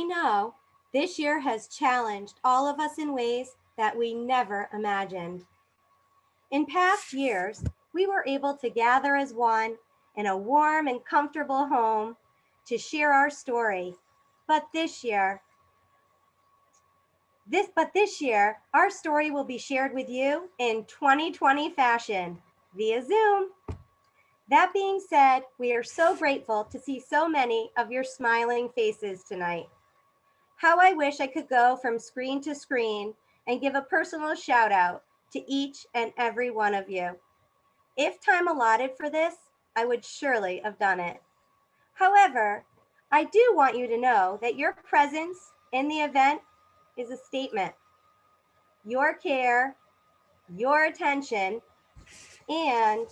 know, this year has challenged all of us in ways that we never imagined. In past years, we were able to gather as one in a warm and comfortable home to share our story. But this year, our story will be shared with you in 2020 fashion via Zoom. That being said, we are so grateful to see so many of your smiling faces tonight. How I wish I could go from screen to screen and give a personal shout out to each and every one of you. If time allotted for this, I would surely have done it. However, I do want you to know that your presence in the event is a statement. Your care, your attention, and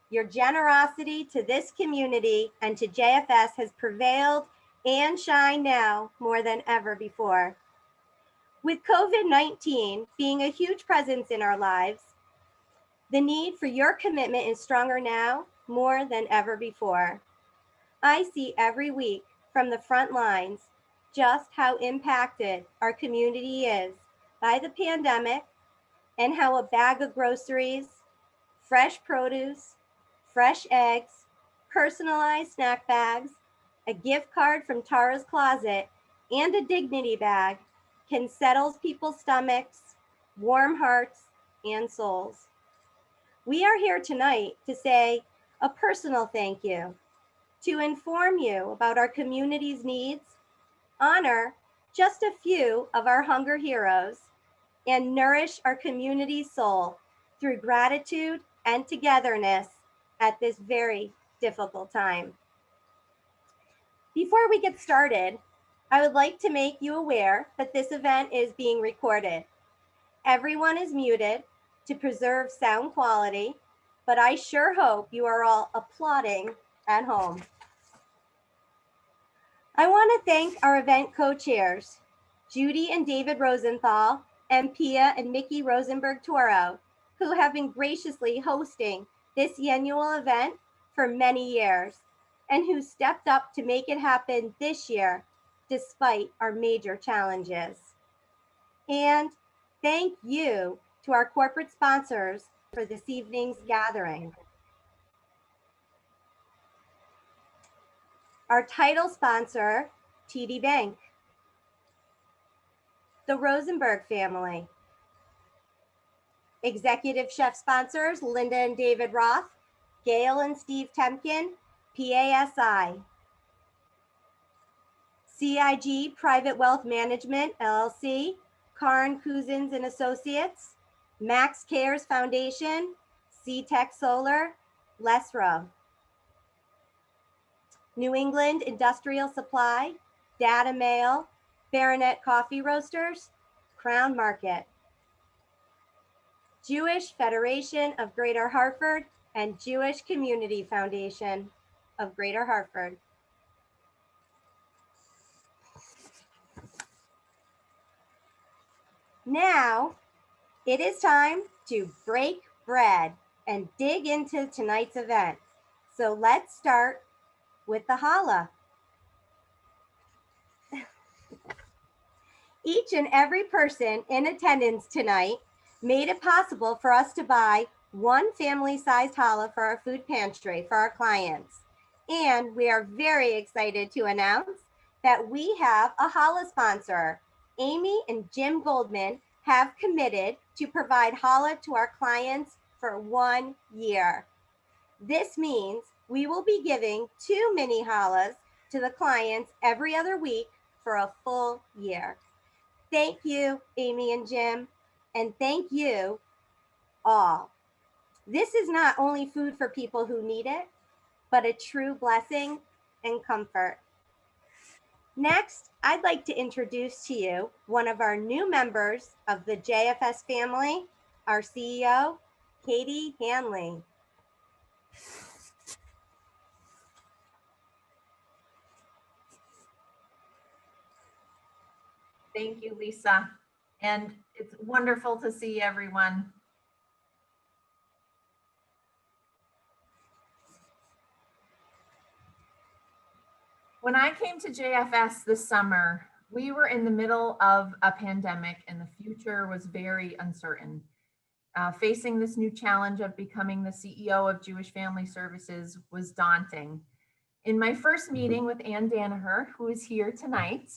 your generosity to this community and to JFS has prevailed and shine now more than ever before. With COVID-19 being a huge presence in our lives, the need for your commitment is stronger now more than ever before. I see every week from the front lines just how impacted our community is by the pandemic and how a bag of groceries, fresh produce, fresh eggs, personalized snack bags, a gift card from Tara's Closet, and a dignity bag can settle people's stomachs, warm hearts, and souls. We are here tonight to say a personal thank you, to inform you about our community's needs, honor just a few of our hunger heroes, and nourish our community's soul through gratitude and togetherness at this very difficult time. Before we get started, I would like to make you aware that this event is being recorded. Everyone is muted to preserve sound quality, but I sure hope you are all applauding at home. I want to thank our event co-chairs, Judy and David Rosenthal, and Pia and Mickey Rosenberg-Toro, who have been graciously hosting this annual event for many years and who stepped up to make it happen this year despite our major challenges. And thank you to our corporate sponsors for this evening's gathering. Our title sponsor, TD Bank, the Rosenberg family, executive chef sponsors, Linda and David Roth, Gail and Steve Temkin, PASI, CIG Private Wealth Management, LLC, Karin Cousins and Associates, Max Cares Foundation, C-Tech Solar, Lesro, New England Industrial Supply, Data Mail, Baronet Coffee Roasters, Crown Market, Jewish Federation of Greater Hartford, and Jewish Community Foundation of Greater Hartford. Now, it is time to break bread and dig into tonight's event. So let's start with the challah. Each and every person in attendance tonight made it possible for us to buy one family-sized challah for our food pantry for our clients. And we are very excited to announce that we have a challah sponsor. Amy and Jim Goldman have committed to provide challah to our clients for 1 year. This means we will be giving 2 mini challahs to the clients every other week for a full year. Thank you, Amy and Jim, and thank you all. This is not only food for people who need it, but a true blessing and comfort. Next, I'd like to introduce to you one of our new members of the JFS family, our CEO, Katie Hanley. Thank you, Lisa. And it's wonderful to see everyone. When I came to JFS this summer, We were in the middle of a pandemic and the future was very uncertain. Facing this new challenge of becoming the CEO of Jewish Family Services was daunting. In my first meeting with Ann Danaher, who is here tonight,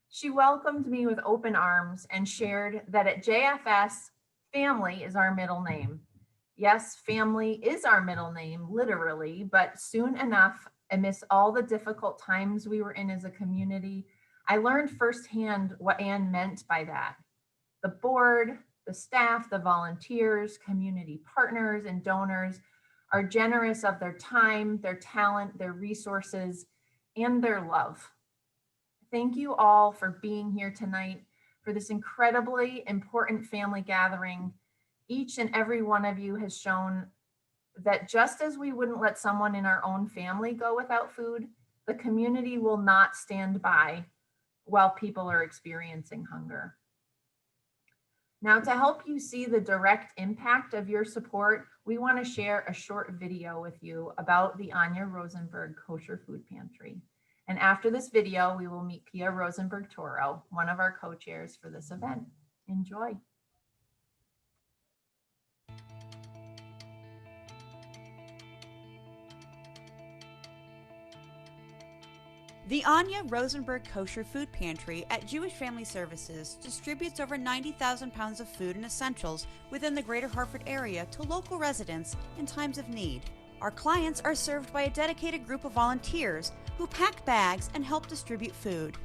she welcomed me with open arms and shared that at JFS, family is our middle name. Yes, family is our middle name, literally, but soon enough, amidst all the difficult times we were in as a community, I learned firsthand what Ann meant by that. The board, the staff, the volunteers, community partners, and donors are generous of their time, their talent, their resources, and their love. Thank you all for being here tonight for this incredibly important family gathering. Each and every one of you has shown that just as we wouldn't let someone in our own family go without food, the community will not stand by while people are experiencing hunger. Now, to help you see the direct impact of your support, we want to share a short video with you about the Anya Rosenberg Kosher Food Pantry. And after this video, we will meet Pia Rosenberg-Toro, one of our co-chairs for this event. Enjoy. The Anya Rosenberg Kosher Food Pantry at Jewish Family Services distributes over 90,000 pounds of food and essentials within the greater Hartford area to local residents in times of need. Our clients are served by a dedicated group of volunteers who pack bags and help distribute food.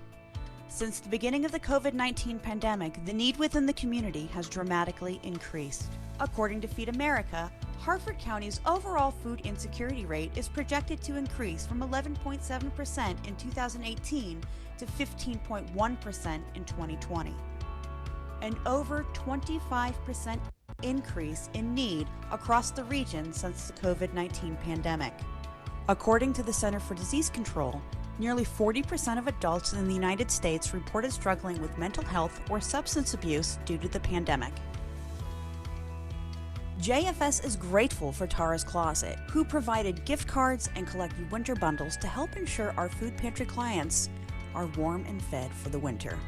Since the beginning of the COVID-19 pandemic, the need within the community has dramatically increased. According to Feed America, Hartford County's overall food insecurity rate is projected to increase from 11.7% in 2018 to 15.1% in 2020. An over 25% increase in need across the region since the COVID-19 pandemic. According to the Center for Disease Control, nearly 40% of adults in the United States reported struggling with mental health or substance abuse due to the pandemic. JFS is grateful for Tara's Closet, who provided gift cards and collected winter bundles to help ensure our food pantry clients are warm and fed for the winter.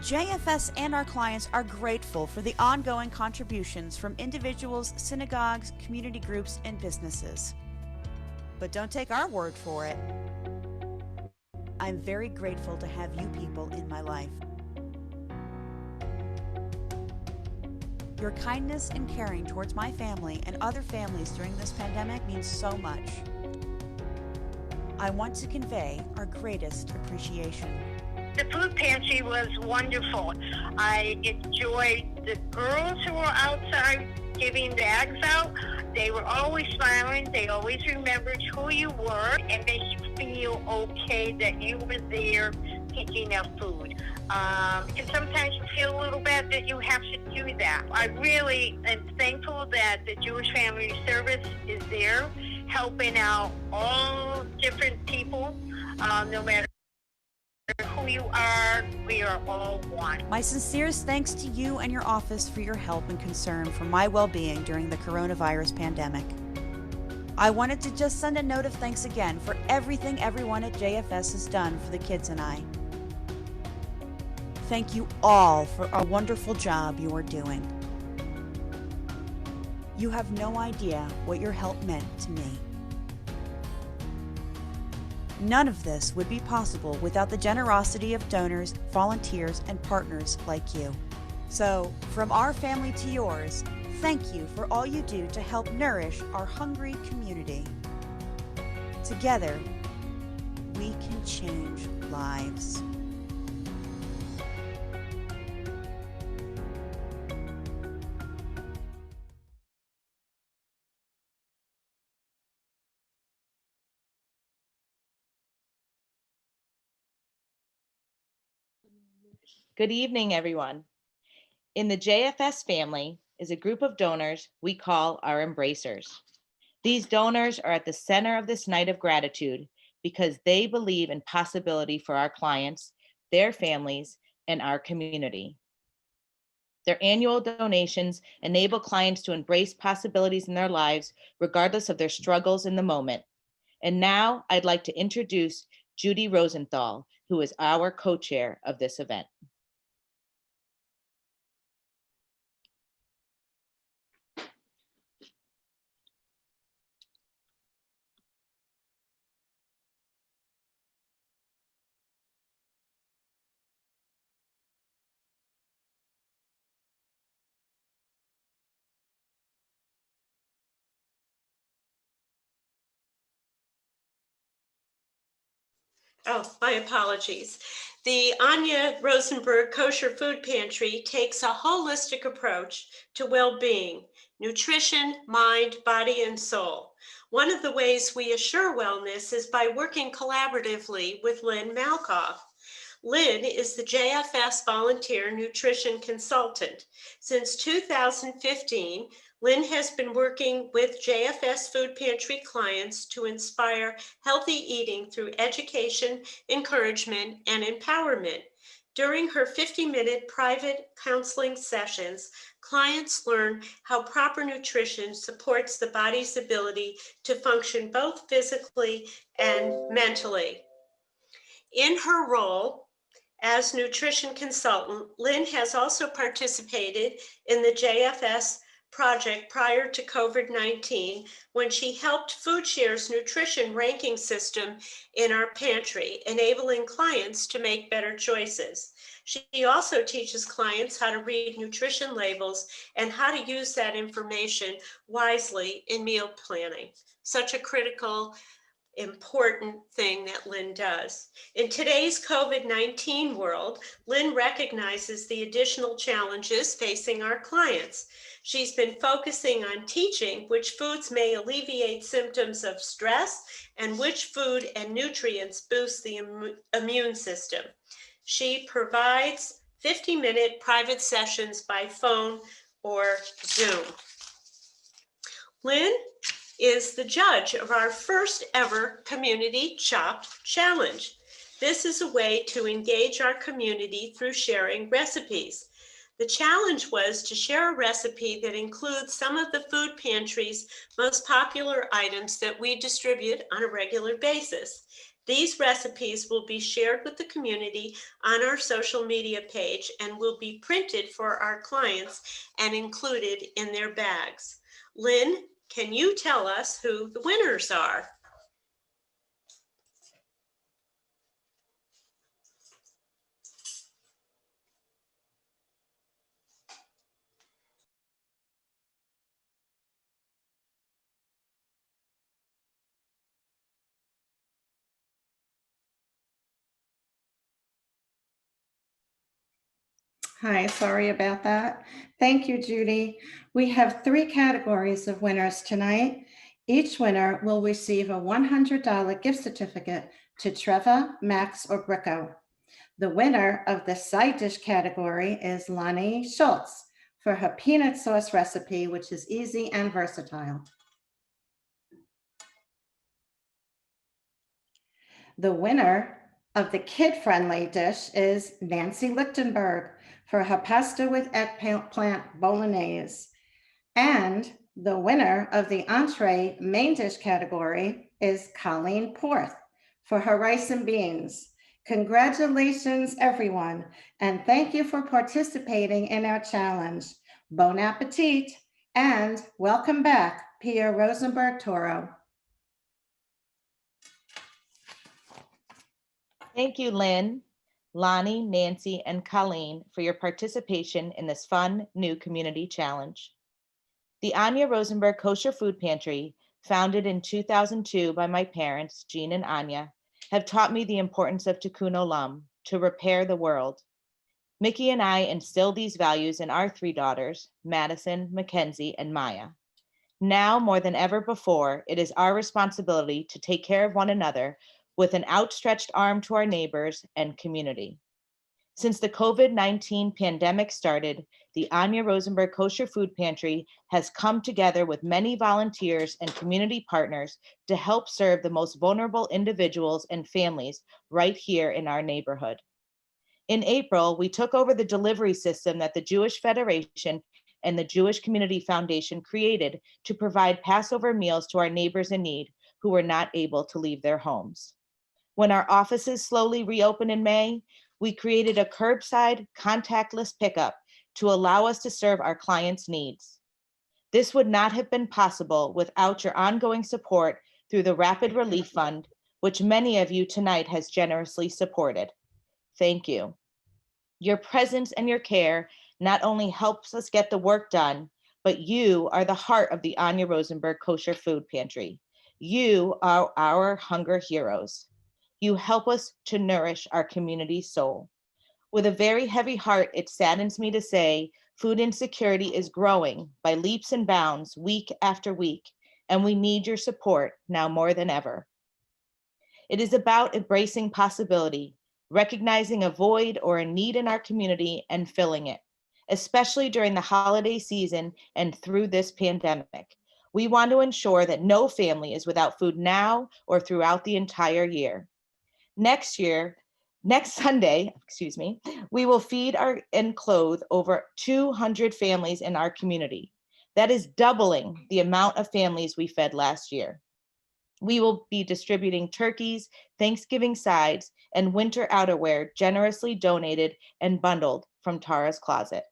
JFS and our clients are grateful for the ongoing contributions from individuals, synagogues, community groups, and businesses. But don't take our word for it. I'm very grateful to have you people in my life. Your kindness and caring towards my family and other families during this pandemic means so much. I want to convey our greatest appreciation. The food pantry was wonderful. I enjoyed the girls who were outside giving bags out. They were always smiling. They always remembered who you were and made you feel okay that you were there picking up food. Because sometimes you feel a little bad that you have to do that. I really am thankful that the Jewish Family Service is there helping out all different people, no matter who you are, we are all one. My sincerest thanks to you and your office for your help and concern for my well-being during the coronavirus pandemic. I wanted to just send a note of thanks again for everything everyone at JFS has done for the kids and I. Thank you all for a wonderful job you are doing. You have no idea what your help meant to me. None of this would be possible without the generosity of donors, volunteers, and partners like you. So, from our family to yours, thank you for all you do to help nourish our hungry community. Together, we can change lives. Good evening, everyone. In the JFS family is a group of donors we call our embracers. These donors are at the center of this night of gratitude because they believe in possibility for our clients, their families, and our community. Their annual donations enable clients to embrace possibilities in their lives, regardless of their struggles in the moment. And now I'd like to introduce Judy Rosenthal, who is our co-chair of this event. Oh, my apologies. The Anya Rosenberg Kosher Food Pantry takes a holistic approach to well-being, nutrition, mind, body, and soul. One of the ways we assure wellness is by working collaboratively with Lynn Malkoff. Lynn is the JFS Volunteer Nutrition Consultant. Since 2015, Lynn has been working with JFS Food Pantry clients to inspire healthy eating through education, encouragement, and empowerment. During her 50-minute private counseling sessions, clients learn how proper nutrition supports the body's ability to function both physically and mentally. In her role as nutrition consultant, Lynn has also participated in the JFS project prior to COVID-19 when she helped Foodshare's nutrition ranking system in our pantry, enabling clients to make better choices. She also teaches clients how to read nutrition labels and how to use that information wisely in meal planning. Such a critical important thing that Lynn does. In today's COVID-19 world, Lynn recognizes the additional challenges facing our clients. She's been focusing on teaching which foods may alleviate symptoms of stress and which food and nutrients boost the immune system. She provides 50-minute private sessions by phone or Zoom. Lynn is the judge of our first ever Community Chopped Challenge. This is a way to engage our community through sharing recipes. The challenge was to share a recipe that includes some of the food pantry's most popular items that we distribute on a regular basis. These recipes will be shared with the community on our social media page and will be printed for our clients and included in their bags. Lynn, can you tell us who the winners are? Hi, sorry about that. Thank you, Judy. We have 3 categories of winners tonight. Each winner will receive a $100 gift certificate to Trevor, Max, or Bricko. The winner of the side dish category is Lonnie Schultz for her peanut sauce recipe, which is easy and versatile. The winner of the kid-friendly dish is Nancy Lichtenberg for her pasta with eggplant bolognese. And the winner of the entree main dish category is Colleen Porth for her rice and beans. Congratulations, everyone, and thank you for participating in our challenge. Bon appetit, and welcome back, Pia Rosenberg-Toro. Thank you, Lynn, Lonnie, Nancy, and Colleen for your participation in this fun new community challenge. The Anya Rosenberg Kosher Food Pantry, founded in 2002 by my parents, Jean and Anya, have taught me the importance of tikkun olam, to repair the world. Mickey and I instilled these values in our 3 daughters, Madison, Mackenzie, and Maya. Now more than ever before, it is our responsibility to take care of one another with an outstretched arm to our neighbors and community. Since the COVID-19 pandemic started, the Anya Rosenberg Kosher Food Pantry has come together with many volunteers and community partners to help serve the most vulnerable individuals and families right here in our neighborhood. In April, we took over the delivery system that the Jewish Federation and the Jewish Community Foundation created to provide Passover meals to our neighbors in need who were not able to leave their homes. When our offices slowly reopened in May, we created a curbside contactless pickup to allow us to serve our clients' needs. This would not have been possible without your ongoing support through the Rapid Relief Fund, which many of you tonight has generously supported. Thank you. Your presence and your care not only helps us get the work done, but you are the heart of the Anya Rosenberg Kosher Food Pantry. You are our hunger heroes. You help us to nourish our community's soul. With a very heavy heart, it saddens me to say food insecurity is growing by leaps and bounds week after week, and we need your support now more than ever. It is about embracing possibility, recognizing a void or a need in our community and filling it, especially during the holiday season and through this pandemic. We want to ensure that no family is without food now or throughout the entire year. Next Sunday, we will feed and clothe over 200 families in our community. That is doubling the amount of families we fed last year. We will be distributing turkeys, Thanksgiving sides, and winter outerwear generously donated and bundled from Tara's Closet.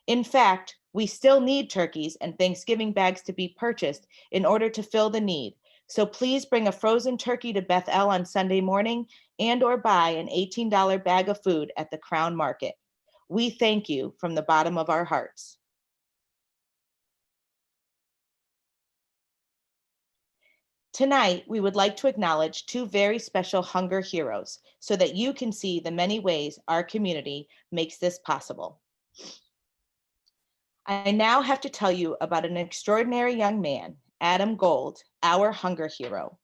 In fact, we still need turkeys and Thanksgiving bags to be purchased in order to fill the need. So please bring a frozen turkey to Beth El on Sunday morning and or buy an $18 bag of food at the Crown Market. We thank you from the bottom of our hearts. Tonight, we would like to acknowledge two very special hunger heroes so that you can see the many ways our community makes this possible. I now have to tell you about an extraordinary young man, Adam Gold, our hunger hero.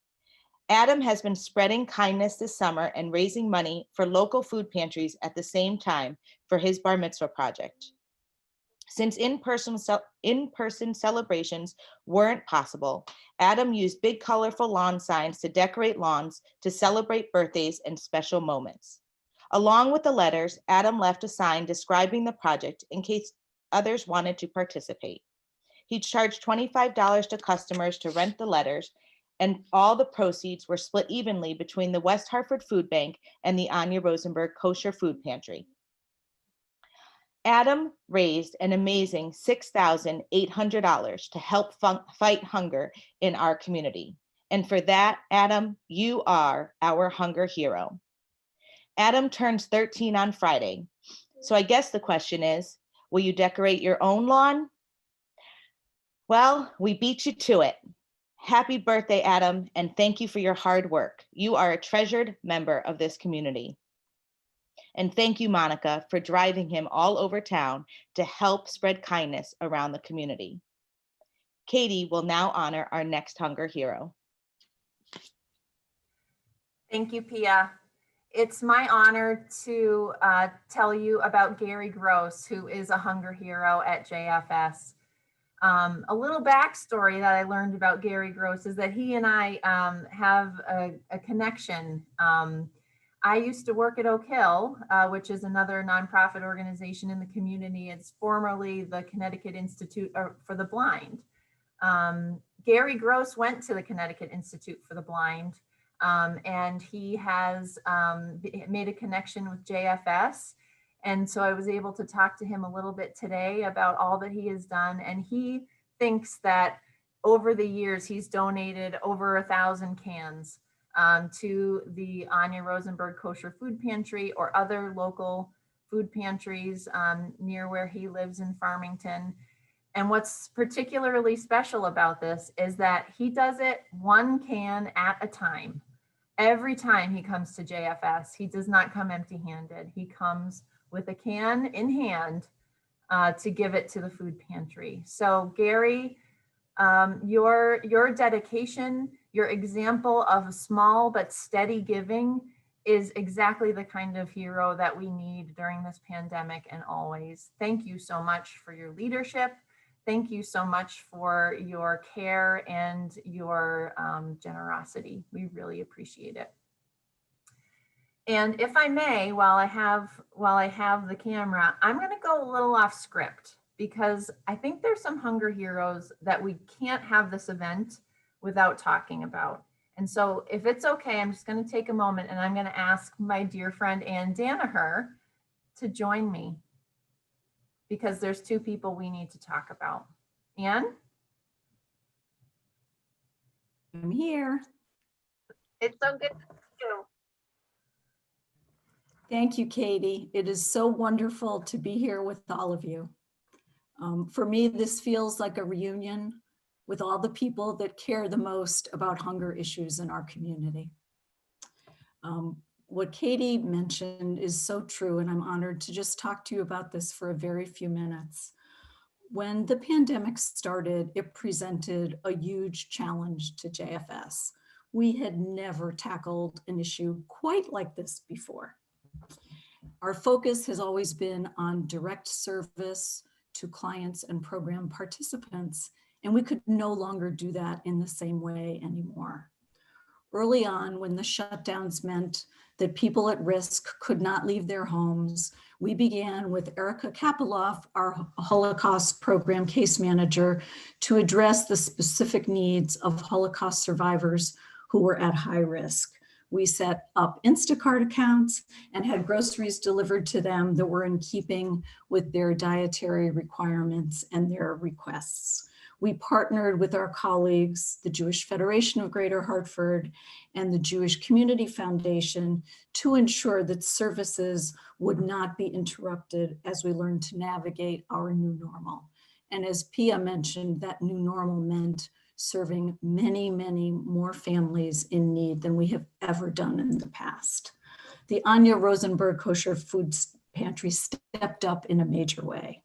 Adam has been spreading kindness this summer and raising money for local food pantries at the same time for his bar mitzvah project. Since in-person celebrations weren't possible, Adam used big colorful lawn signs to decorate lawns to celebrate birthdays and special moments. Along with the letters, Adam left a sign describing the project in case others wanted to participate. He charged $25 to customers to rent the letters, and all the proceeds were split evenly between the West Hartford Food Bank and the Anya Rosenberg Kosher Food Pantry. Adam raised an amazing $6,800 to help fight hunger in our community. And for that, Adam, you are our hunger hero. Adam turns 13 on Friday. So I guess the question is, will you decorate your own lawn? Well, we beat you to it. Happy birthday, Adam, and thank you for your hard work. You are a treasured member of this community. And thank you, Monica, for driving him all over town to help spread kindness around the community. Katie will now honor our next hunger hero. Thank you, Pia. It's my honor to tell you about Gary Gross, who is a hunger hero at JFS. A little backstory that I learned about Gary Gross is that he and I have a connection. I used to work at Oak Hill, which is another nonprofit organization in the community. It's formerly the Connecticut Institute for the Blind. Gary Gross went to the Connecticut Institute for the Blind, and he has made a connection with JFS. And so I was able to talk to him a little bit today about all that he has done. And he thinks that over the years, he's donated over 1,000 cans to the Anya Rosenberg Kosher Food Pantry or other local food pantries near where he lives in Farmington. And what's particularly special about this is that he does it one can at a time. Every time he comes to JFS, he does not come empty-handed. He comes with a can in hand to give it to the food pantry. So Gary, your dedication, your example of small but steady giving is exactly the kind of hero that we need during this pandemic and always. Thank you so much for your leadership. Thank you so much for your care and your generosity. We really appreciate it. And if I may, while I have the camera, I'm going to go a little off script because I think there's some hunger heroes that we can't have this event without talking about. And so if it's okay, I'm just going to take a moment and I'm going to ask my dear friend Ann Danaher to join me, because there's two people we need to talk about. Ann? I'm here. It's so good to see you. Thank you, Katie. It is so wonderful to be here with all of you. For me, this feels like a reunion with all the people that care the most about hunger issues in our community. What Katie mentioned is so true, and I'm honored to just talk to you about this for a very few minutes. When the pandemic started, it presented a huge challenge to JFS. We had never tackled an issue quite like this before. Our focus has always been on direct service to clients and program participants, and we could no longer do that in the same way anymore. Early on, when the shutdowns meant that people at risk could not leave their homes, we began with Erica Kapoloff, our Holocaust program case manager, to address the specific needs of Holocaust survivors who were at high risk. We set up Instacart accounts and had groceries delivered to them that were in keeping with their dietary requirements and their requests. We partnered with our colleagues, the Jewish Federation of Greater Hartford and the Jewish Community Foundation, to ensure that services would not be interrupted as we learned to navigate our new normal. And as Pia mentioned, that new normal meant serving many, many more families in need than we have ever done in the past. The Anya Rosenberg Kosher Food Pantry stepped up in a major way.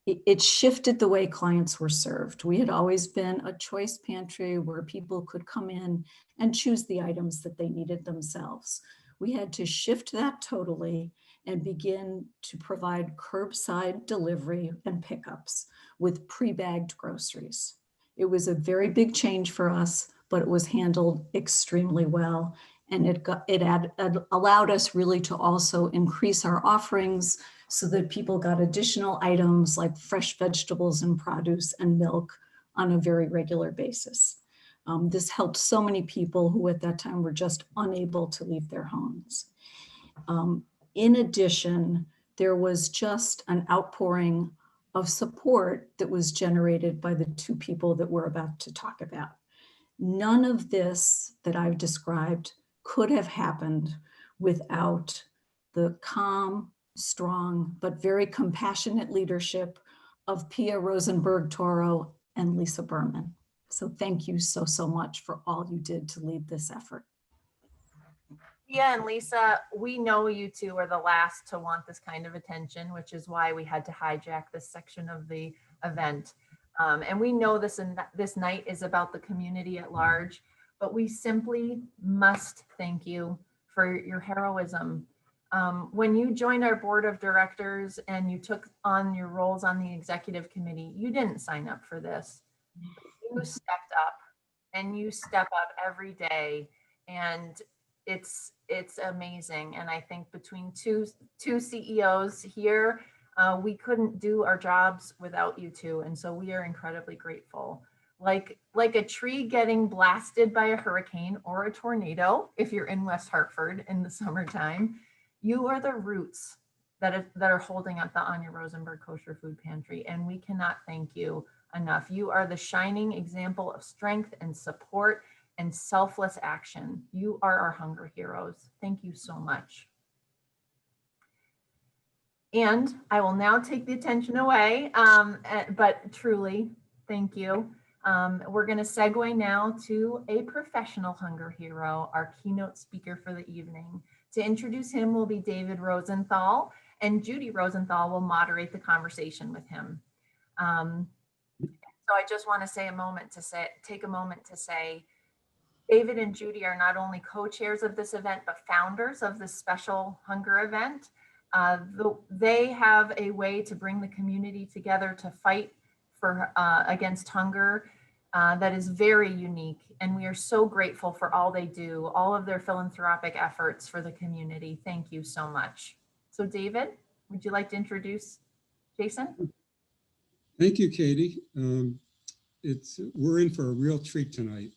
It shifted the way clients were served. We had always been a choice pantry where people could come in and choose the items that they needed themselves. We had to shift that totally and begin to provide curbside delivery and pickups with pre-bagged groceries. It was a very big change for us, but it was handled extremely well. And it allowed us really to also increase our offerings so that people got additional items like fresh vegetables and produce and milk on a very regular basis. This helped so many people who at that time were just unable to leave their homes. In addition, there was just an outpouring of support that was generated by the two people that we're about to talk about. None of this that I've described could have happened without the calm, strong, but very compassionate leadership of Pia Rosenberg-Toro and Lisa Berman. So thank you so, so much for all you did to lead this effort. Yeah, and Lisa, we know you two are the last to want this kind of attention, which is why we had to hijack this section of the event. And we know this night is about the community at large, but we simply must thank you for your heroism. When you joined our board of directors and you took on your roles on the executive committee, you didn't sign up for this. You stepped up, and you step up every day, and it's amazing. And I think between two CEOs here, we couldn't do our jobs without you two. And so we are incredibly grateful. Like a tree getting blasted by a hurricane or a tornado, if you're in West Hartford in the summertime, you are the roots that are holding up the Anya Rosenberg Kosher Food Pantry. And we cannot thank you enough. You are the shining example of strength and support and selfless action. You are our hunger heroes. Thank you so much. And I will now take the attention away, but truly, thank you. We're going to segue now to a professional hunger hero, our keynote speaker for the evening. To introduce him will be David Rosenthal, and Judy Rosenthal will moderate the conversation with him. So I just want to take a moment to say, David and Judy are not only co-chairs of this event, but founders of this special hunger event. They have a way to bring the community together to fight against hunger that is very unique. And we are so grateful for all they do, all of their philanthropic efforts for the community. Thank you so much. So David, would you like to introduce Jason? Thank you, Katie. We're in for a real treat tonight.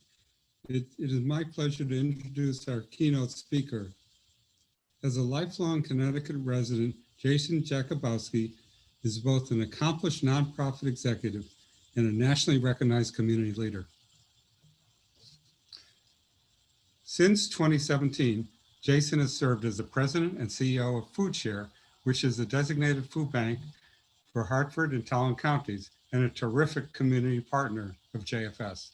It is my pleasure to introduce our keynote speaker. As a lifelong Connecticut resident, Jason Jakubowski is both an accomplished nonprofit executive and a nationally recognized community leader. Since 2017, Jason has served as the president and CEO of Foodshare, which is a designated food bank for Hartford and Talon counties and a terrific community partner of JFS.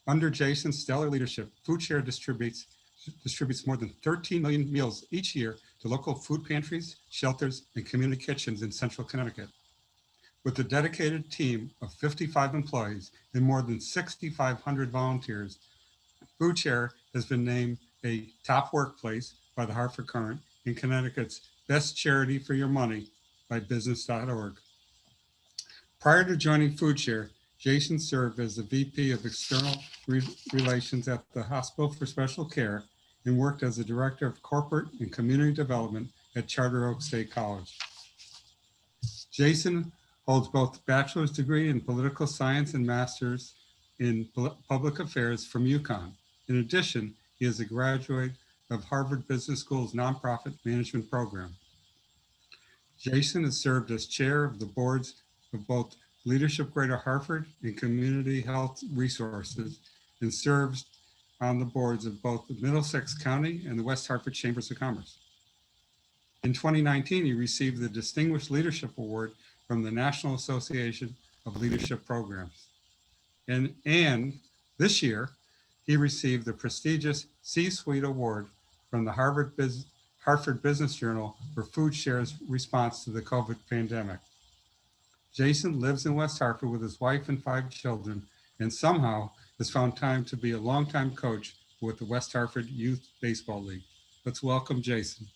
Under Jason's stellar leadership, Foodshare distributes more than 13 million meals each year to local food pantries, shelters, and community kitchens in central Connecticut. With a dedicated team of 55 employees and more than 6,500 volunteers, Foodshare has been named a top workplace by the Hartford Courant and Connecticut's best charity for your money by business.org. Prior to joining Foodshare, Jason served as the VP of External Relations at the Hospital for Special Care and worked as the Director of Corporate and Community Development at Charter Oak State College. Jason holds both a bachelor's degree in political science and master's in public affairs from UConn. In addition, he is a graduate of Harvard Business School's nonprofit management program. Jason has served as chair of the boards of both Leadership Greater Hartford and Community Health Resources, and serves on the boards of both the Middlesex County and the West Hartford Chambers of Commerce. In 2019, he received the Distinguished Leadership Award from the National Association of Leadership Programs. And this year, he received the prestigious C-Suite Award from the Hartford Business Journal for Foodshare's response to the COVID pandemic. Jason lives in West Hartford with his wife and 5 children, and somehow has found time to be a longtime coach with the West Hartford Youth Baseball League. Let's welcome Jason.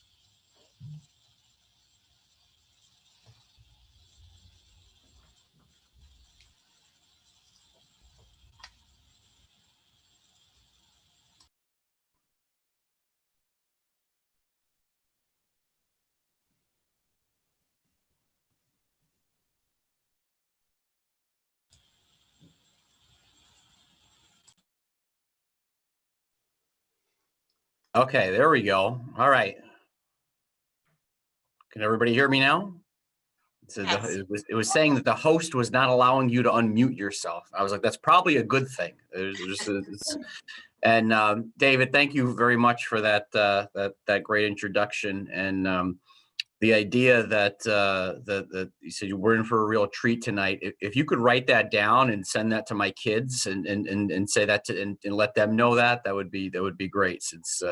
Okay, there we go. All right. Can everybody hear me now? So Yes. it was saying that the host was not allowing you to unmute yourself. I was like, that's probably a good thing. And David, thank you very much for that great introduction. And the idea that you said you were in for a real treat tonight. If you could write that down and send that to my kids and say that and let them know that would be great. Since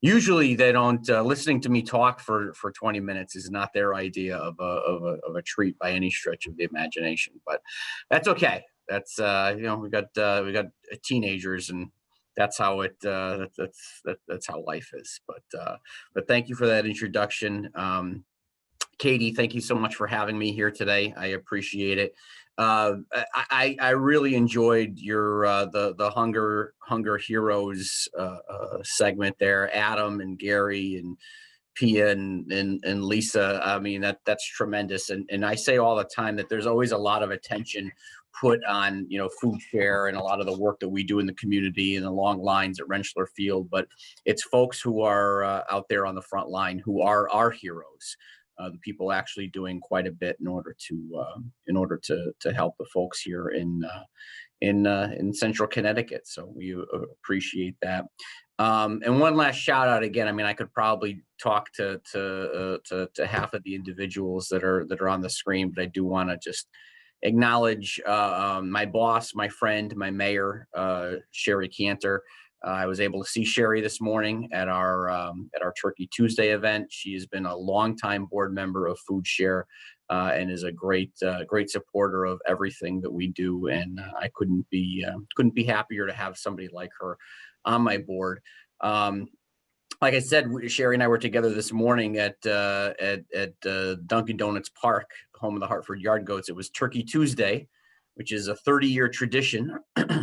usually they don't listening to me talk for 20 minutes is not their idea of a treat by any stretch of the imagination. But that's okay. That's we got teenagers, and that's how that's how life is. But thank you for that introduction. Katie, thank you so much for having me here today. I appreciate it. I really enjoyed your the Hunger Heroes segment there. Adam and Gary and Pia and Lisa. I mean, that's tremendous. And I say all the time that there's always a lot of attention put on, Foodshare and a lot of the work that we do in the community and the long lines at Rentschler Field, but it's folks who are out there on the front line who are our heroes. The people actually doing quite a bit in order to help the folks here in central Connecticut. So we appreciate that. And one last shout out again. I mean, I could probably talk to half of the individuals that are on the screen, but I do want to just acknowledge my boss, my friend, my mayor, Sherry Cantor. I was able to see Sherry this morning at our Turkey Tuesday event. She has been a longtime board member of Foodshare and is a great supporter of everything that we do. And I couldn't be happier to have somebody like her on my board. Like I said, Sherry and I were together this morning at Dunkin' Donuts Park, home of the Hartford Yard Goats. It was Turkey Tuesday, which is a 30-year tradition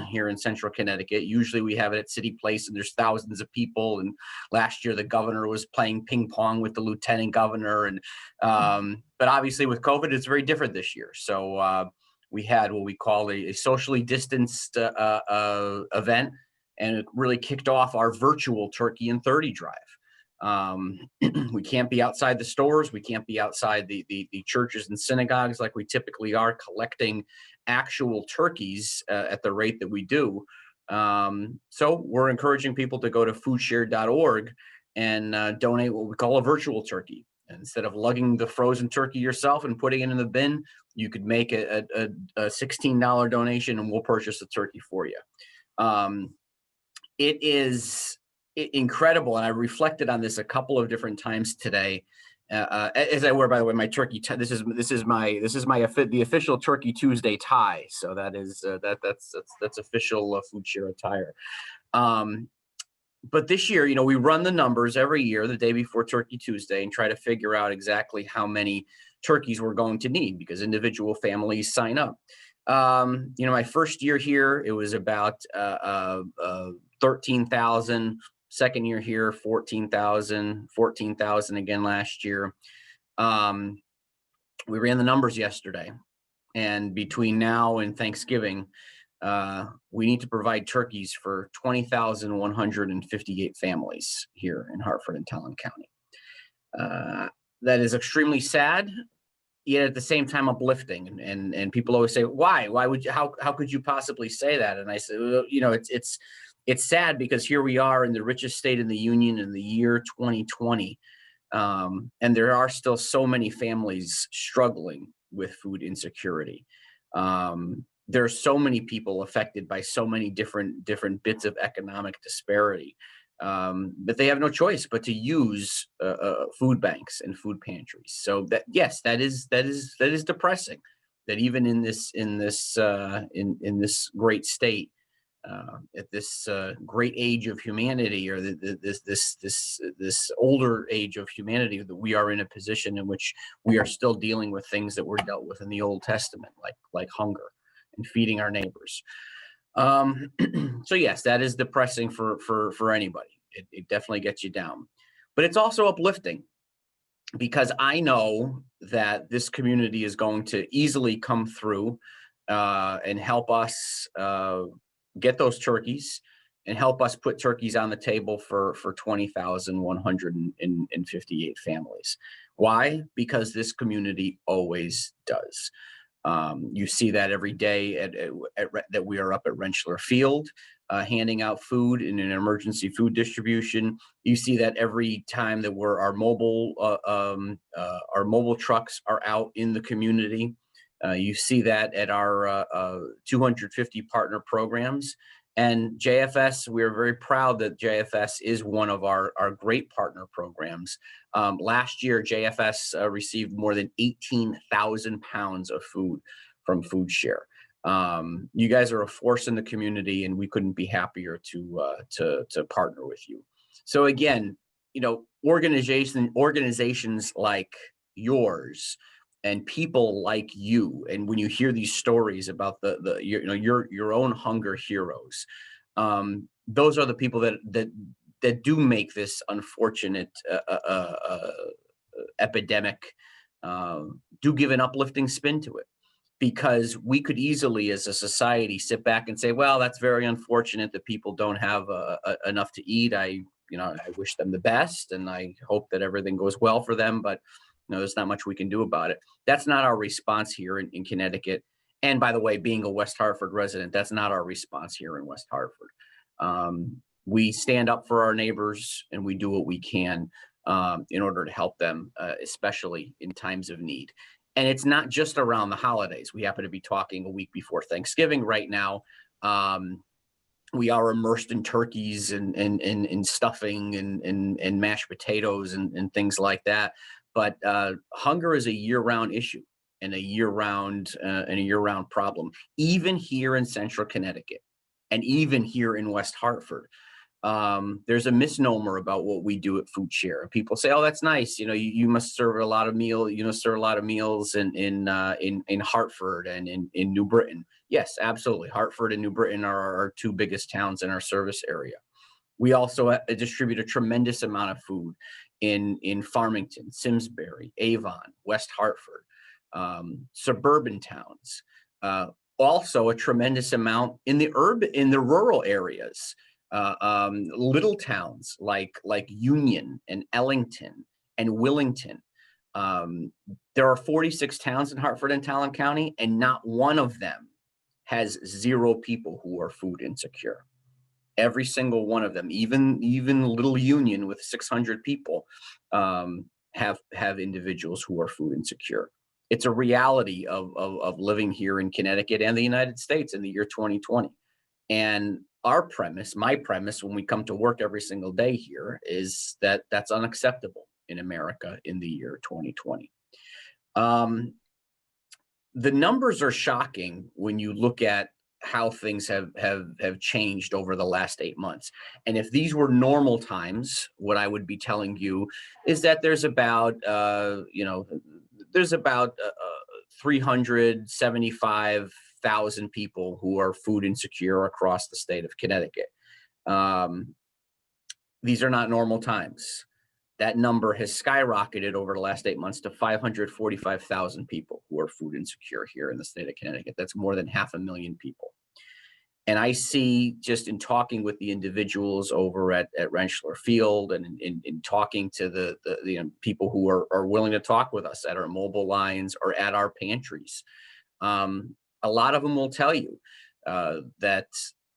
here in central Connecticut. Usually we have it at City Place and there's thousands of people. And last year the governor was playing ping pong with the lieutenant governor. And but obviously with COVID, it's very different this year. So we had what we call a socially distanced event, and it really kicked off our virtual Turkey in 30 drive. We can't be outside the stores. We can't be outside the churches and synagogues like we typically are, collecting actual turkeys at the rate that we do. So we're encouraging people to go to foodshare.org and donate what we call a virtual turkey. And instead of lugging the frozen turkey yourself and putting it in the bin, you could make a $16 donation and we'll purchase the turkey for you. It is incredible. And I reflected on this a couple of different times today. As I wear, by the way, my turkey. This is the official Turkey Tuesday tie. So that is that's official Foodshare attire. But this year, we run the numbers every year, the day before Turkey Tuesday, and try to figure out exactly how many turkeys we're going to need because individual families sign up. My first year here, it was about 13,000. Second year here, 14,000 again last year. We ran the numbers yesterday, and between now and Thanksgiving, we need to provide turkeys for 20,158 families here in Hartford and Talon County. That is extremely sad, yet at the same time uplifting. And people always say, why would you, how could you possibly say that? And I said, well, it's sad because here we are in the richest state in the union in the year 2020. And there are still so many families struggling with food insecurity. There are so many people affected by so many different bits of economic disparity, but they have no choice but to use food banks and food pantries. So that, yes, that is depressing. That even in this great state, at this great age of humanity, or this older age of humanity, that we are in a position in which we are still dealing with things that were dealt with in the Old Testament, like hunger and feeding our neighbors. So yes, that is depressing for anybody. It definitely gets you down, but it's also uplifting because I know that this community is going to easily come through and help us get those turkeys and help us put turkeys on the table for 20,158 families. Why? Because this community always does. You see that every day that we are up at Rentschler Field, handing out food in an emergency food distribution. You see that every time that our mobile trucks are out in the community. You see that at our 250 partner programs. And JFS, we are very proud that JFS is one of our great partner programs. Last year, JFS received more than 18,000 pounds of food from Foodshare. You guys are a force in the community, and we couldn't be happier to partner with you. So again, organizations like yours and people like you, and when you hear these stories about your own hunger heroes, those are the people that do make this unfortunate epidemic do give an uplifting spin to it. Because we could easily, as a society, sit back and say, well, that's very unfortunate that people don't have enough to eat. I wish them the best, and I hope that everything goes well for them, but there's not much we can do about it. That's not our response here in Connecticut. And by the way, being a West Hartford resident, that's not our response here in West Hartford. We stand up for our neighbors, and we do what we can in order to help them, especially in times of need. And it's not just around the holidays. We happen to be talking a week before Thanksgiving right now. We are immersed in turkeys and stuffing and mashed potatoes and things like that. But hunger is a year-round issue and a year-round problem, even here in Central Connecticut and even here in West Hartford. There's a misnomer about what we do at Foodshare. People say, "Oh, that's nice. You must serve a lot of meals. Serve a lot of meals in Hartford and in New Britain." Yes, absolutely. Hartford and New Britain are our two biggest towns in our service area. We also distribute a tremendous amount of food in Farmington, Simsbury, Avon, West Hartford, suburban towns. Also a tremendous amount in the rural areas, little towns like Union and Ellington and Willington. There are 46 towns in Hartford and Talon County, and not one of them has 0 people who are food insecure. Every single one of them, even little Union with 600 people, have individuals who are food insecure. It's a reality of living here in Connecticut and the United States in the year 2020. And my premise when we come to work every single day here is that that's unacceptable in America in the year 2020. The numbers are shocking when you look at how things have changed over the last 8 months. And if these were normal times, what I would be telling you is that there's about 375,000 people who are food insecure across the state of Connecticut. These are not normal times. That number has skyrocketed over the last 8 months to 545,000 people who are food insecure here in the state of Connecticut. That's more than 500,000 people. And I see, just in talking with the individuals over at Rentschler Field and in talking to the people who are willing to talk with us at our mobile lines or at our pantries, a lot of them will tell you that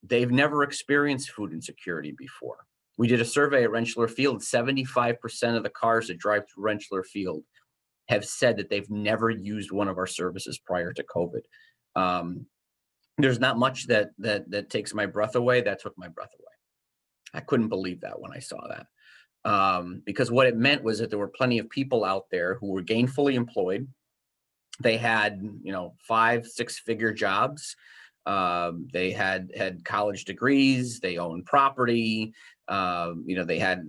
they've never experienced food insecurity before. We did a survey at Rentschler Field. 75% of the cars that drive through Rentschler Field have said that they've never used one of our services prior to COVID. There's not much that takes my breath away. That took my breath away. I couldn't believe that when I saw that, because what it meant was that there were plenty of people out there who were gainfully employed. They had 5-6-figure jobs. They had college degrees. They owned property. They had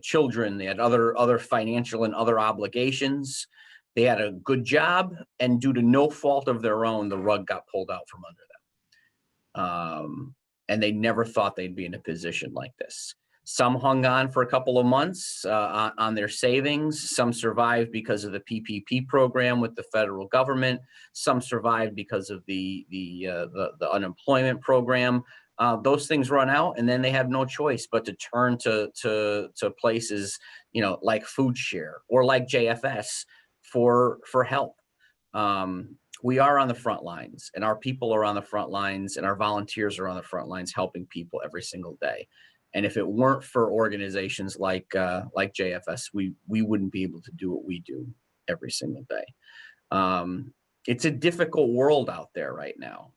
children. They had other financial and other obligations. They had a good job, and due to no fault of their own, the rug got pulled out from under them. And they never thought they'd be in a position like this. Some hung on for a couple of months on their savings. Some survived because of the PPP program with the federal government. Some survived because of the unemployment program. Those things run out, and then they have no choice but to turn to places, like Foodshare or like JFS for help. We are on the front lines, and our people are on the front lines, and our volunteers are on the front lines helping people every single day. And if it weren't for organizations like JFS, we wouldn't be able to do what we do every single day. It's a difficult world out there right now,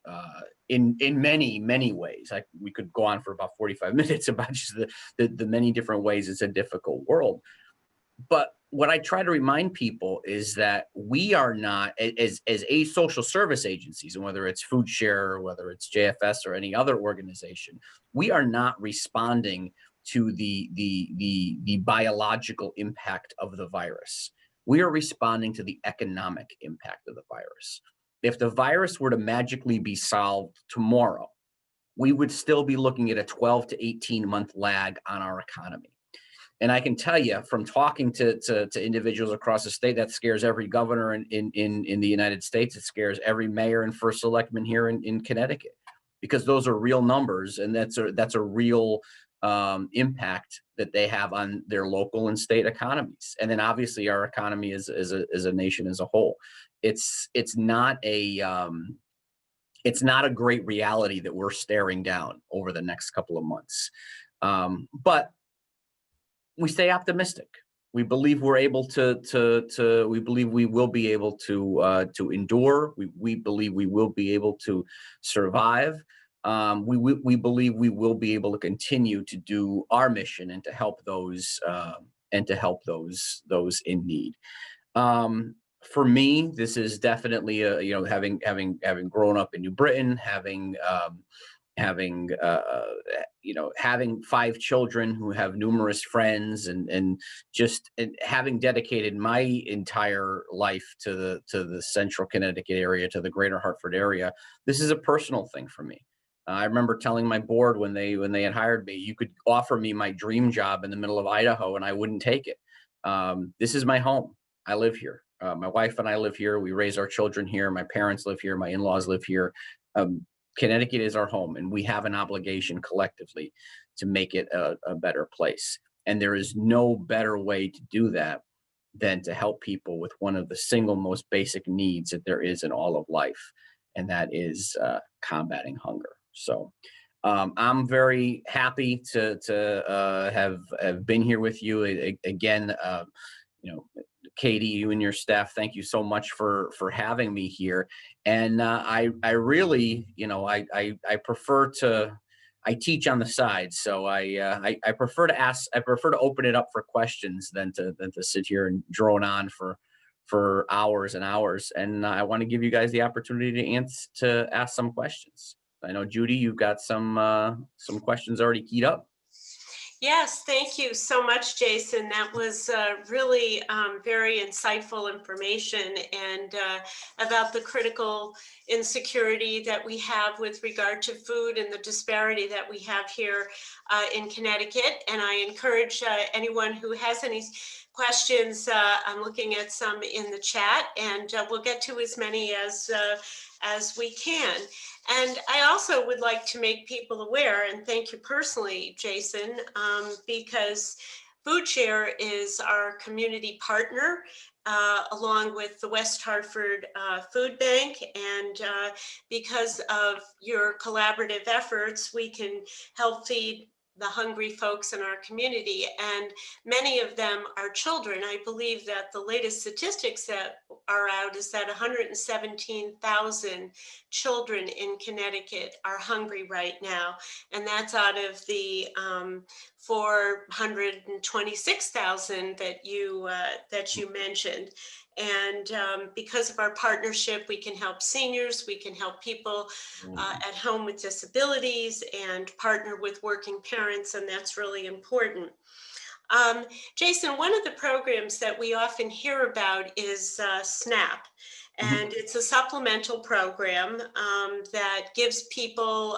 in many, many ways. We could go on for about 45 minutes about just the many different ways it's a difficult world. But what I try to remind people is that we are not, as a social service agencies, and whether it's Foodshare or whether it's JFS or any other organization, we are not responding to the biological impact of the virus. We are responding to the economic impact of the virus. If the virus were to magically be solved tomorrow, we would still be looking at a 12 to 18 month lag on our economy. And I can tell you from talking to individuals across the state, that scares every governor in the United States. It scares every mayor and first selectman here in Connecticut, because those are real numbers, and that's a real impact that they have on their local and state economies. And then obviously our economy as a nation as a whole. It's not a great reality that we're staring down over the next couple of months. But we stay optimistic. We believe we're able to we believe we will be able to endure. We believe we will be able to survive. We believe we will be able to continue to do our mission and to help those in need. For me, this is definitely having grown up in New Britain, having 5 children who have numerous friends, and having dedicated my entire life to the central Connecticut area, to the greater Hartford area. This is a personal thing for me. I remember telling my board when they had hired me, you could offer me my dream job in the middle of Idaho and I wouldn't take it. This is my home. I live here. My wife and I live here. We raise our children here. My parents live here. My in-laws live here. Connecticut is our home, and we have an obligation collectively to make it a better place. And there is no better way to do that than to help people with one of the single most basic needs that there is in all of life, and that is combating hunger. So I'm very happy to have been here with you again. Katie, you and your staff, thank you so much for having me here. And I really, I prefer to. I teach on the side, so I prefer to open it up for questions than to sit here and drone on for hours and hours. And I want to give you guys the opportunity to ask some questions. I know, Judy, you've got some questions already keyed up. Yes, thank you so much, Jason. That was really very insightful information, and about the critical insecurity that we have with regard to food and the disparity that we have here in Connecticut. And I encourage anyone who has any questions, I'm looking at some in the chat, and we'll get to as many as we can. And I also would like to make people aware, and thank you personally, Jason, because Foodshare is our community partner, along with the West Hartford Food Bank. And because of your collaborative efforts, we can help feed the hungry folks in our community, and many of them are children. I believe that the latest statistics that are out is that 117,000 children in Connecticut are hungry right now, and that's out of the 426,000 that you mentioned. And because of our partnership, we can help seniors, we can help people at home with disabilities, and partner with working parents, and that's really important. Jason, one of the programs that we often hear about is SNAP. And it's a supplemental program that gives people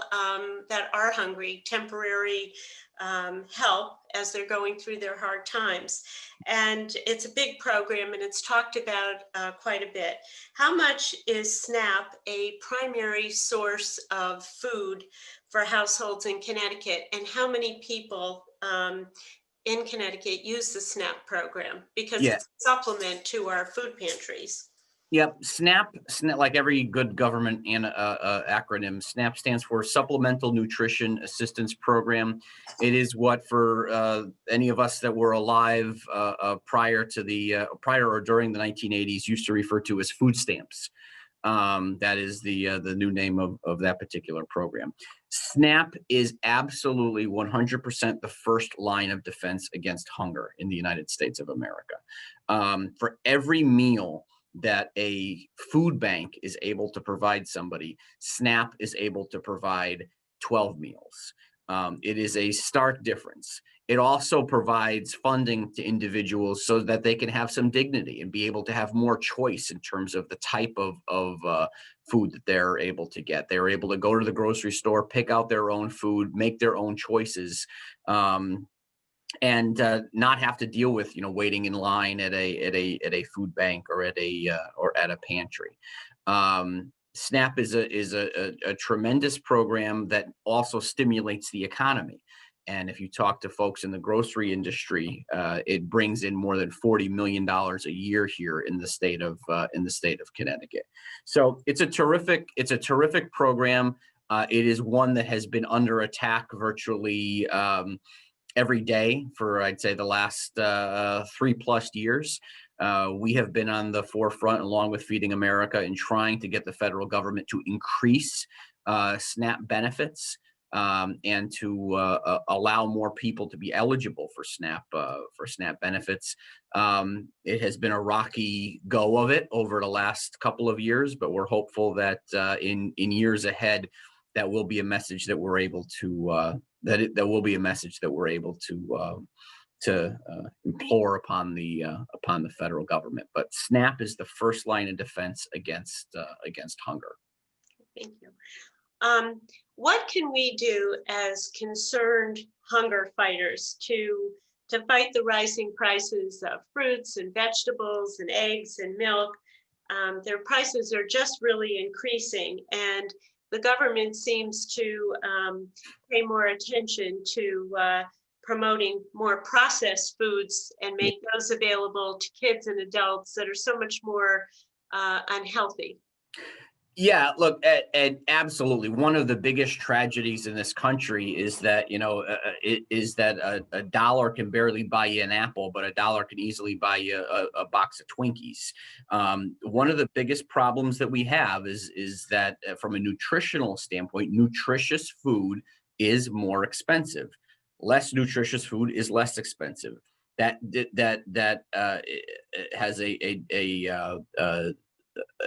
that are hungry temporary help as they're going through their hard times. And it's a big program, and it's talked about quite a bit. How much is SNAP a primary source of food for households in Connecticut? And how many people in Connecticut use the SNAP program? Because it's a supplement to our food pantries. Yep, SNAP, like every good government acronym, SNAP stands for Supplemental Nutrition Assistance Program. It is what, for any of us that were alive prior or during the 1980s, used to refer to as food stamps. That is the new name of that particular program. SNAP is absolutely 100% the first line of defense against hunger in the United States of America. For every meal that a food bank is able to provide somebody, SNAP is able to provide 12 meals. It is a stark difference. It also provides funding to individuals so that they can have some dignity and be able to have more choice in terms of the type of food that they're able to get. They're able to go to the grocery store, pick out their own food, make their own choices, and not have to deal with waiting in line at a food bank or at a pantry. SNAP is a tremendous program that also stimulates the economy. And if you talk to folks in the grocery industry, it brings in more than $40 million a year here in the state of Connecticut. So it's a terrific program. It is one that has been under attack virtually every day for, I'd say, the last 3+ years. We have been on the forefront, along with Feeding America, in trying to get the federal government to increase SNAP benefits and to allow more people to be eligible for SNAP benefits. It has been a rocky go of it over the last couple of years, but we're hopeful that in years ahead, that will be a message that we're able to that will be a message that we're able to implore upon the federal government. But SNAP is the first line of defense against hunger. Thank you. What can we do as concerned hunger fighters to to fight the rising prices of fruits and vegetables and eggs and milk. Their prices are just really increasing, and the government seems to pay more attention to promoting more processed foods and make those available to kids and adults that are so much more unhealthy. Yeah, look, and absolutely. One of the biggest tragedies in this country is that, a dollar can barely buy you an apple, but a dollar can easily buy you a box of Twinkies. One of the biggest problems that we have is that from a nutritional standpoint, nutritious food is more expensive. Less nutritious food is less expensive. That has a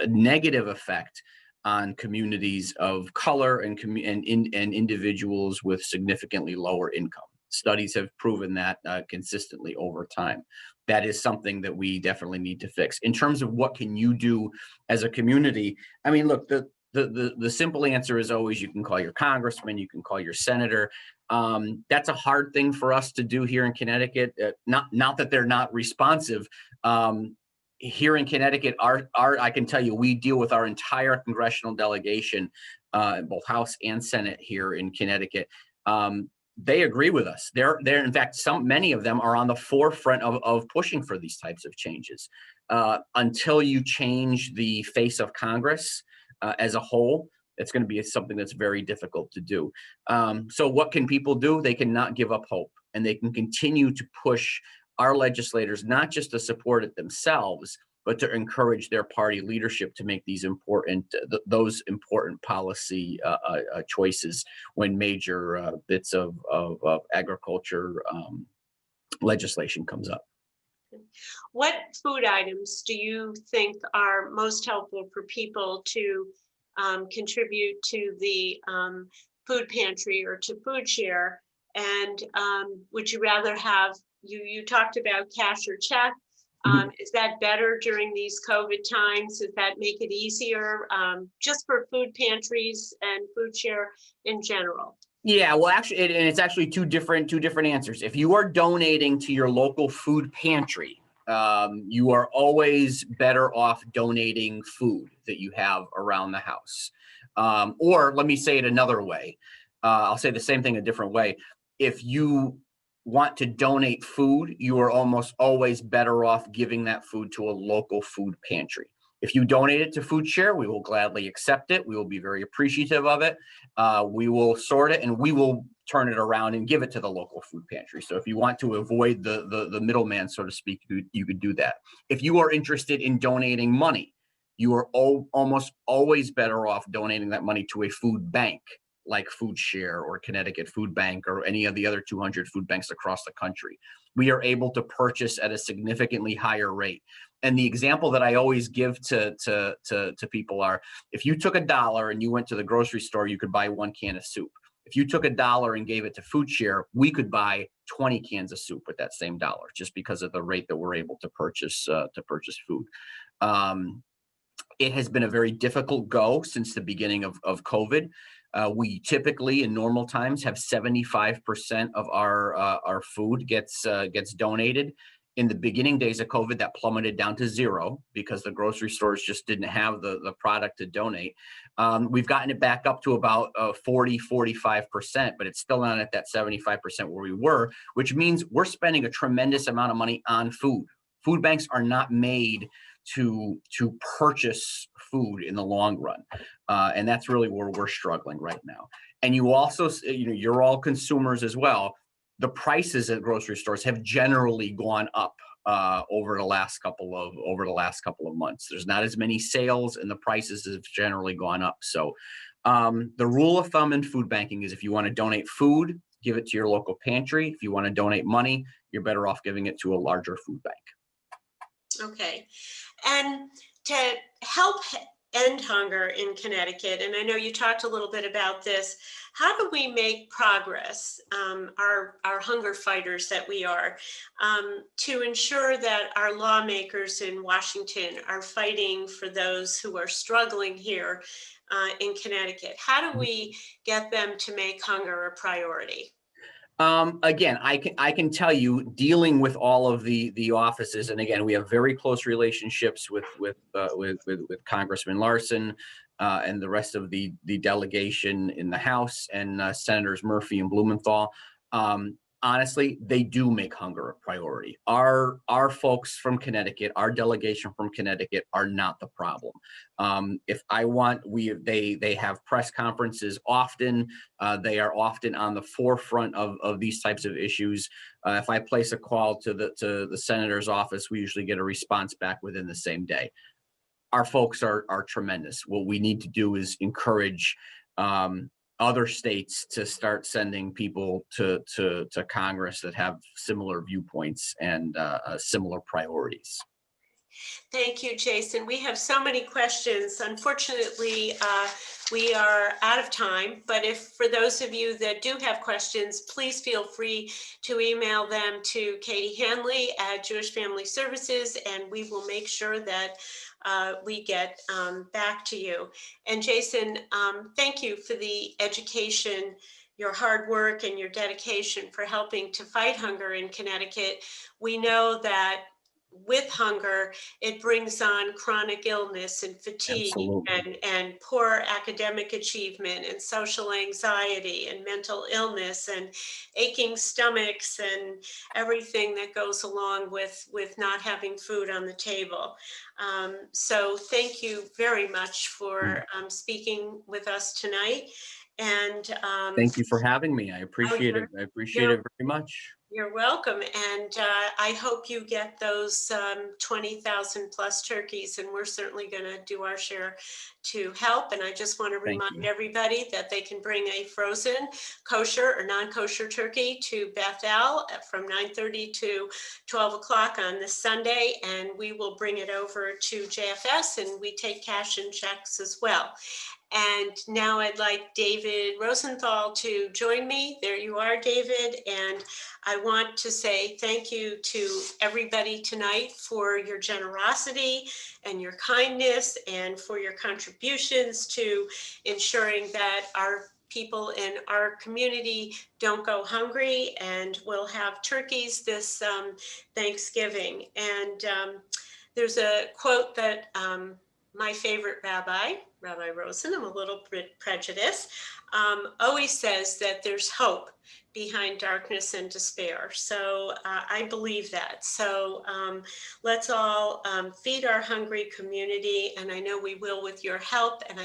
negative effect on communities of color and individuals with significantly lower income. Studies have proven that consistently over time. That is something that we definitely need to fix. In terms of what can you do as a community, I mean, look, the simple answer is always you can call your congressman, you can call your senator. That's a hard thing for us to do here in Connecticut. Not that they're not responsive. Here in Connecticut, I can tell you, we deal with our entire congressional delegation, both House and Senate here in Connecticut. They agree with us. They're in fact, many of them are on the forefront of pushing for these types of changes. Until you change the face of Congress as a whole, it's going to be something that's very difficult to do. So what can people do? They can not give up hope, and they can continue to push our legislators, not just to support it themselves, but to encourage their party leadership to make these those important policy choices when major bits of agriculture legislation comes up. What food items do you think are most helpful for people to contribute to the food pantry or to Foodshare? And would you rather have, you talked about cash or check. Is that better during these COVID times? Does that make it easier just for food pantries and Foodshare in general? Yeah, well, actually, and it's actually two different answers. If you are donating to your local food pantry, you are always better off donating food that you have around the house. Or let me say it another way. I'll say the same thing a different way. If you want to donate food, you are almost always better off giving that food to a local food pantry. If you donate it to Foodshare, we will gladly accept it. We will be very appreciative of it. We will sort it and we will turn it around and give it to the local food pantry. So if you want to avoid the middleman, so to speak, you could do that. If you are interested in donating money, you are almost always better off donating that money to a food bank like Foodshare or Connecticut Food Bank or any of the other 200 food banks across the country. We are able to purchase at a significantly higher rate. And the example that I always give to people are, if you took $1 and you went to the grocery store, you could buy 1 can of soup. If you took $1 and gave it to Foodshare, we could buy 20 cans of soup with that same dollar, just because of the rate that we're able to purchase food. It has been a very difficult go since the beginning of COVID. We typically, in normal times, have 75% of our food gets donated. In the beginning days of COVID, that plummeted down to 0 because the grocery stores just didn't have the product to donate. We've gotten it back up to about 40-45%, but it's still not at that 75% where we were, which means we're spending a tremendous amount of money on food. Food banks are not made to purchase food in the long run. And that's really where we're struggling right now. And you also, you're all consumers as well. The prices at grocery stores have generally gone up over the last couple of months. There's not as many sales and the prices have generally gone up. So the rule of thumb in food banking is if you want to donate food, give it to your local pantry. If you want to donate money, you're better off giving it to a larger food bank. Okay. And to help end hunger in Connecticut, and I know you talked a little bit about this, how do we make progress, our hunger fighters that we are, to ensure that our lawmakers in Washington are fighting for those who are struggling here in Connecticut? How do we get them to make hunger a priority? Again, I can tell you, dealing with all of the offices, and again, we have very close relationships with Congressman Larson and the rest of the delegation in the House, and Senators Murphy and Blumenthal. Honestly, they do make hunger a priority. Our folks from Connecticut, our delegation from Connecticut, are not the problem. If I want, they have press conferences often. They are often on the forefront of these types of issues. If I place a call to the senator's office, we usually get a response back within the same day. Our folks are tremendous. What we need to do is encourage other states to start sending people to Congress that have similar viewpoints and similar priorities. Thank you, Jason. We have so many questions. Unfortunately, we are out of time, but if for those of you that do have questions, please feel free to email them to Katie Hanley at Jewish Family Services, and we will make sure that we get back to you. And Jason, thank you for the education, your hard work, and your dedication for helping to fight hunger in Connecticut. We know that with hunger, it brings on chronic illness and fatigue and poor academic achievement and social anxiety and mental illness and aching stomachs and everything that goes along with not having food on the table. So thank you very much for speaking with us tonight. And thank you for having me. I appreciate it. I appreciate it very much. You're welcome. And I hope you get those 20,000 plus turkeys, and we're certainly going to do our share to help. And I just want to remind everybody that they can bring a frozen kosher or non-kosher turkey to Bethel from 9:30 to 12 o'clock on this Sunday, and we will bring it over to JFS, and we take cash and checks as well. And now I'd like David Rosenthal to join me. There you are, David. And I want to say thank you to everybody tonight for your generosity and your kindness and for your contributions to ensuring that our people in our community don't go hungry, and we'll have turkeys this Thanksgiving. And there's a quote that my favorite Rabbi Rosen, I'm a little bit prejudiced, always says that there's hope behind darkness and despair. So I believe that. So let's all feed our hungry community, and I know we will with your help. And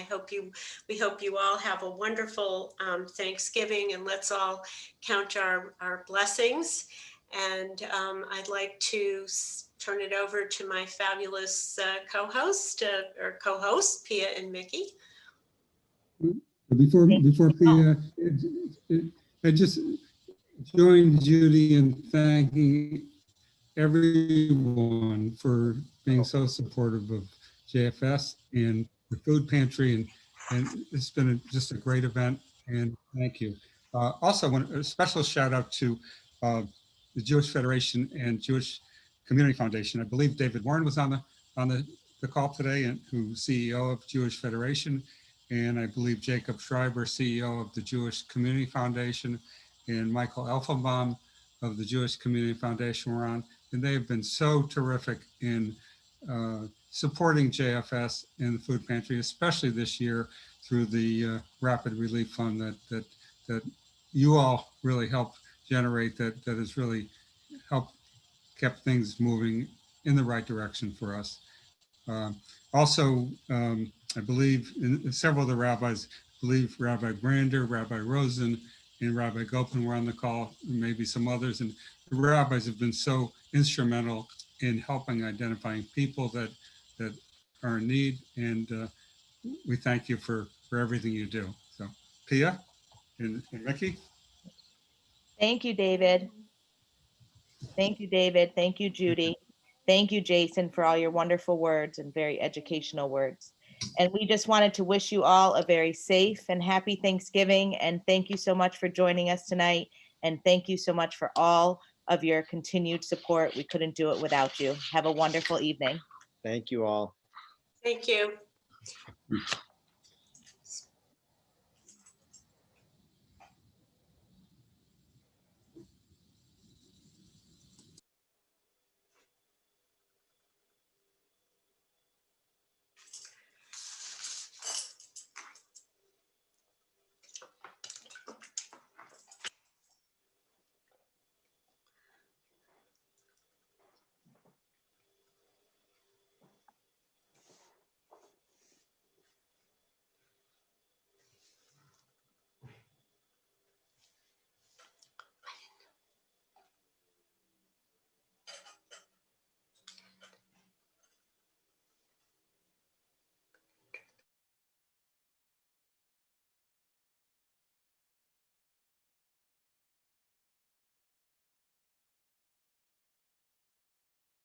we hope you all have a wonderful Thanksgiving, and let's all count our blessings. And I'd like to turn it over to my fabulous co-host, Pia and Mickey. Before Pia, I just joined Judy in thanking everyone for being so supportive of JFS and the food pantry, and it's been just a great event, and thank you. Also, a special shout out to the Jewish Federation and Jewish Community Foundation. I believe David Warren was on the call today, and who's CEO of Jewish Federation, and I believe Jacob Schreiber, CEO of the Jewish Community Foundation, and Michael Elfenbaum of the Jewish Community Foundation were on, and they have been so terrific in supporting JFS and the food pantry, especially this year through the Rapid Relief Fund that you all really helped generate, that has really helped kept things moving in the right direction for us. Also, I believe in several of the rabbis, I believe Rabbi Brander, Rabbi Rosen, and Rabbi Gopin were on the call, maybe some others, and the rabbis have been so instrumental in helping identifying people that are in need, and we thank you for everything you do. So, Pia and Mickey. Thank you, David. Thank you, David. Thank you, Judy. Thank you, Jason, for all your wonderful words and very educational words. And we just wanted to wish you all a very safe and happy Thanksgiving. And thank you so much for joining us tonight. And thank you so much for all of your continued support. We couldn't do it without you. Have a wonderful evening. Thank you all. Thank you.